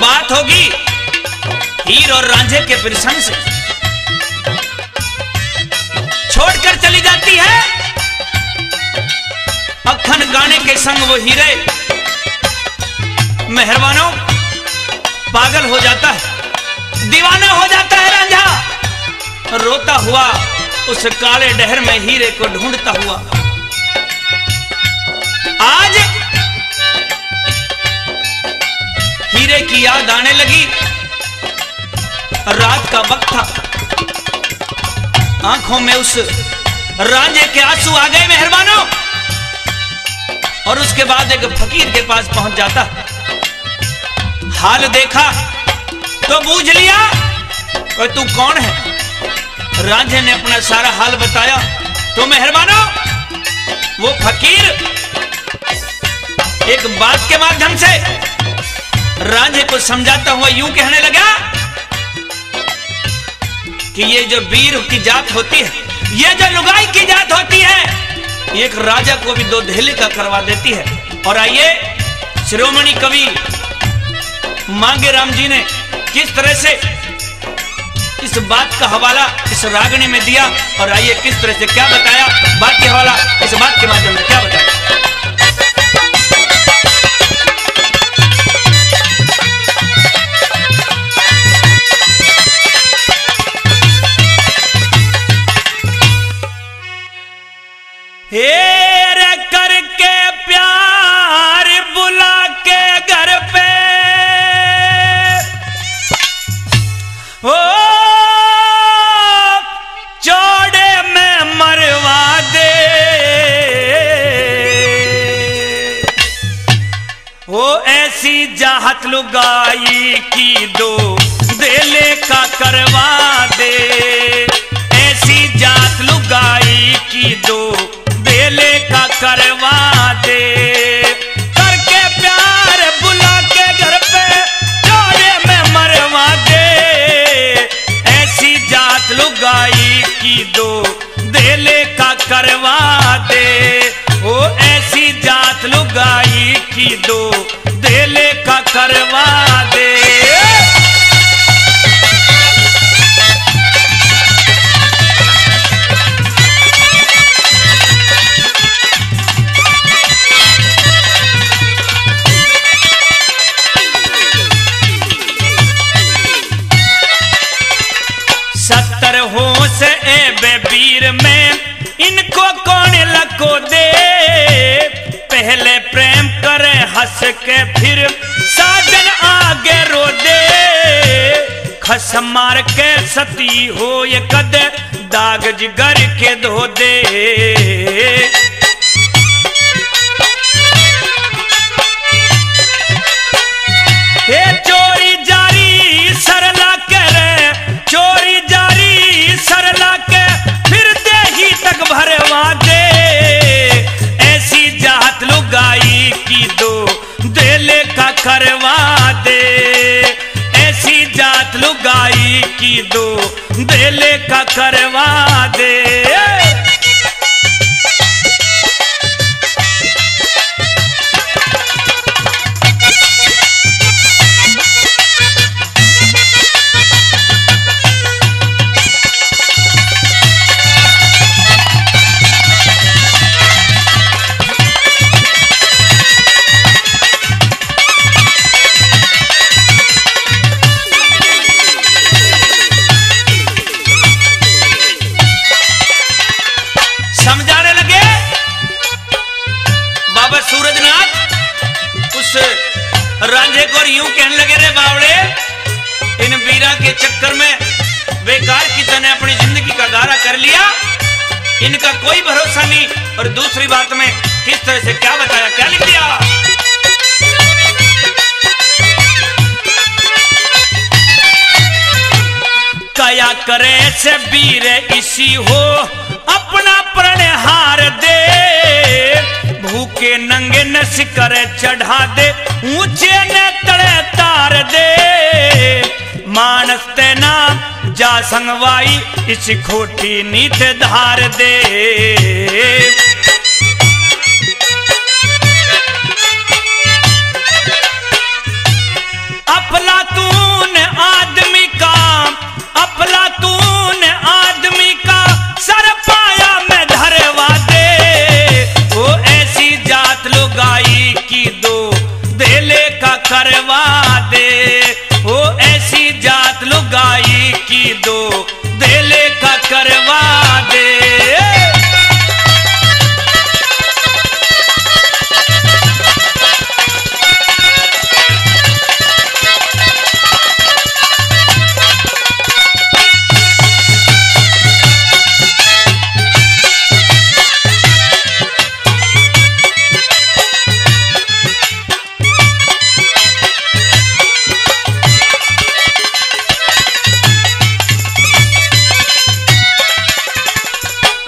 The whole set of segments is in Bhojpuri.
बात होगी हीर और रांझे के प्रसंग से, छोड़कर चली जाती है अखन गाने के संग वो हीरे। मेहरबानों, पागल हो जाता है, दीवाना हो जाता है रांझा, रोता हुआ उस काले डहर में हीरे को ढूंढता हुआ। आज हीरे की याद आने लगी। रात का वक्त था, आंखों में उस रांझे के आंसू आ गए मेहरबानों। और उसके बाद एक फकीर के पास पहुंच जाता, हाल देखा तो बूझ लिया और तू कौन है। रांझे ने अपना सारा हाल बताया तो मेहरबानों वो फकीर एक बात के माध्यम से रांझे को समझाता हुआ यूं कहने लगा कि ये जो वीर की जात होती है, ये जो लुगाई की जात होती है, एक राजा को भी दो धेले का करवा देती है। और आइए शिरोमणि कवि मांगे राम जी ने किस तरह से इस बात का हवाला इस रागनी में दिया, और आइए किस तरह से क्या बताया, बात के हवाला इस बात के माध्यम से क्या बताया। हेरे करके प्यार बुला के घर पे ओ चौड़े में मरवा दे, वो ऐसी जाहत लुगाई की दो देले का करवा दे, ऐसी जात लुगाई की दो देले का करवा दे। करके प्यार बुला के घर पे चौड़े में मरवा दे, ऐसी जात लुगाई की दो देले का करवा दे, ओ ऐसी जात लुगाई की दो देले का करवा दे। वीर में इनको कौन लको दे, पहले प्रेम करे हंस के फिर साजन आगे रो दे, खस मार के सती हो ये कद दाग जिगर के धो दे। हे चोरी जारी सरला करे, चोरी जारी सरला के फिर दे ही तक भरवा दे, ऐसी जात लुगाई की दो देले का करवा दे, ऐसी जात लुगाई की दो देले का करवा दे। समझाने लगे बाबा सूरजनाथ उस रांझे को यूं कहने लगे, रे बावड़े, इन वीरा के चक्कर में बेकार की तरह अपनी जिंदगी का गारा कर लिया, इनका कोई भरोसा नहीं। और दूसरी बात में किस तरह से क्या बताया, क्या लिख दिया। कया करे से वीर इसी हो अपना प्रण हार दे, भूखे नंगे नस करे चढ़ा दे, ऊंचे ने तड़े तार दे, मानस ते नाम जा संगवाई इस खोटी नीत धार दे। अफलातून आदमी का, अफलातून आदमी का सर पाया में धरवा दे। वो ऐसी जात लुगाई की दो देले का करवा दे। वो ऐसी जात लुगाई की दो देले का करवा दे।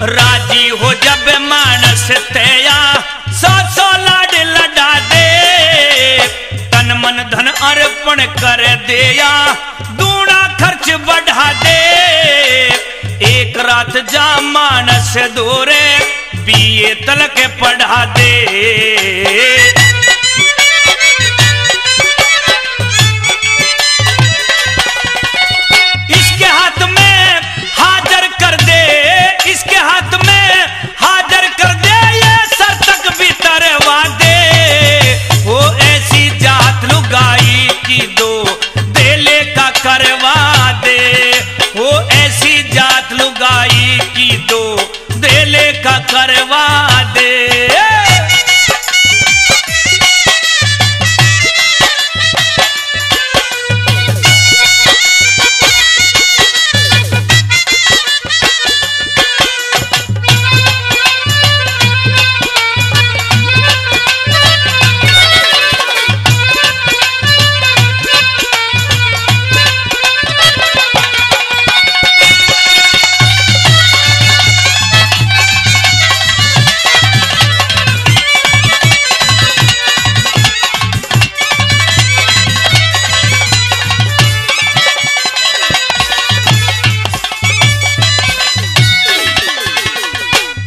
राजी हो जब मानस तेया, सौ लाड लड़ा दे। तन मन धन अर्पण कर दिया, दूना खर्च बढ़ा दे। एक रात जा मानस दोरे, बीए तलक पढ़ा दे। इसके हाथ में हाजिर कर दे, इसके हाथ में हाजिर कर दे, ये सर तक भी तरवा दे। वो ऐसी जात लुगाई की दो देले का करवा दे। वो ऐसी जात लुगाई की दो देले का करवा दे।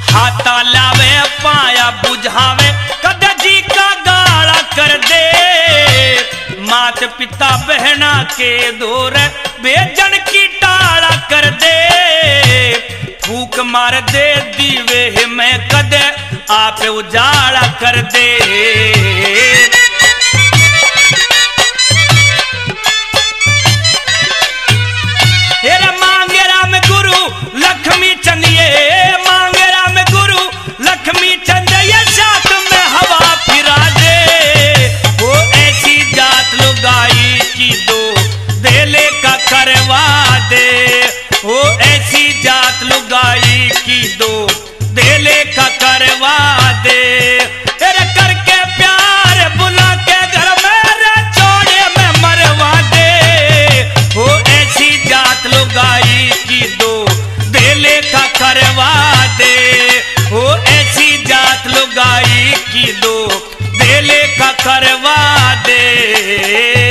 हाथा लावे पाया बुझावे, कद जी का गाला कर दे। मात पिता बहना के दूर बेजन की टाला कर दे। फूक मार दे दीवे में कद आप उजाला कर दे। हेरा मांगे राम गुरु लक्ष्मी चंदिए, मांगे राम गुरु लक्ष्मी चंद, ये साथ में हवा फिरा दे। वो ऐसी जात लुगाई की दो देले का करवा दे। वो ऐसी जात लुगाई की दो देले का करवा दे। तेरे करके प्यार बुला के घर में छोड़े में मरवा दे। वो ऐसी जात लुगाई की दो देले का करवा दे। वो ऐसी जात लुगाई की दो देले का करवा दे।